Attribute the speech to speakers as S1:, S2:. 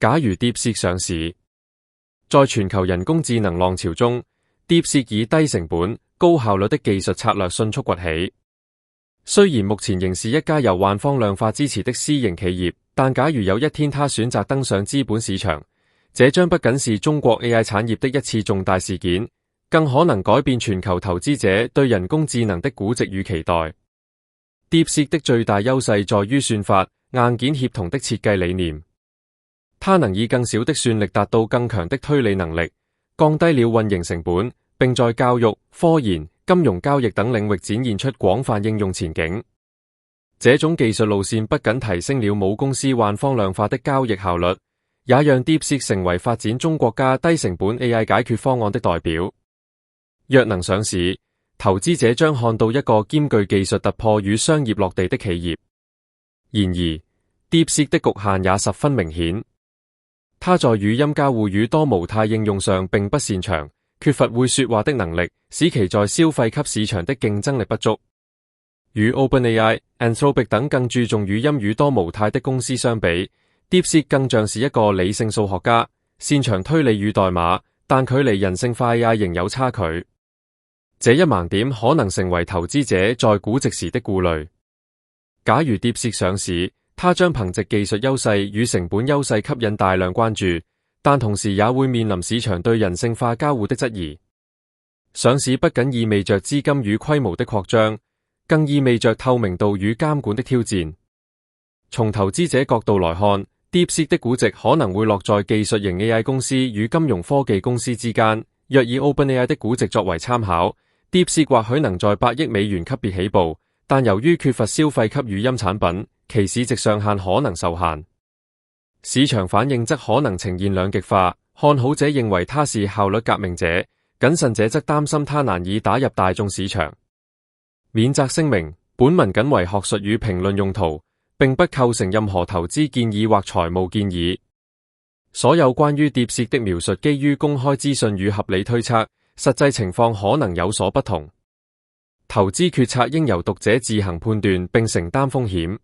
S1: 假如 DeepSeek 上市，在全球人工智能浪潮中， DeepSeek 以低成本、高效率的技術策略迅速崛起。雖然目前仍是一家由萬方量化支持的私營企業，但假如有一天它選擇登上資本市場，這將不僅是中國 AI 產業的一次重大事件，更可能改變全球投資者對人工智能的估值與期待。DeepSeek 的最大優勢在於算法、硬件協同的設計理念。它能以更小的算力達到更強的推理能力，降低了運營成本，並在教育、科研、金融交易等領域展現出廣泛應用前景。這種技術路線不僅提升了母公司萬方量化的交易效率，也讓 DeepSeek 成為發展中國家低成本 AI 解決方案的代表。若能上市，投資者將看到一個兼具技術突破與商業落地的企業。然而 DeepSeek 的局限也十分明顯。它在語音交互與多模態應用上並不擅長，缺乏會說話的能力，使其在消費級市場的競爭力不足。與 OpenAI、Anthropic 等更注重語音與多模態的公司相比， DeepSeek 更像是一個理性數學家，擅長推理與代碼，但距離人性化 AI 仍有差距。這一盲點可能成為投資者在估值時的顧慮。假如 DeepSeek 上市，它將憑藉技術優勢與成本優勢吸引大量關注，但同時也會面臨市場對人性化交互的質疑。上市不僅意味着資金與規模的擴張，更意味着透明度與監管的挑戰。從投資者角度來看， DeepSeek 的估值可能會落在技術型 AI 公司與金融科技公司之間。若以 OpenAI 的估值作為參考， DeepSeek 或許能在8億美元級別起步，但由於缺乏消費級語音產品，其市值上限可能受限。市場反應則可能呈現兩極化，看好者認為它是效率革命者，謹慎者則擔心它難以打入大眾市場。免責聲明：本文僅為學術與評論用途，並不構成任何投資建議或財務建議。所有關於 DeepSeek 的描述基於公開資訊與合理推測，實際情況可能有所不同。投資決策應由讀者自行判斷並承擔風險。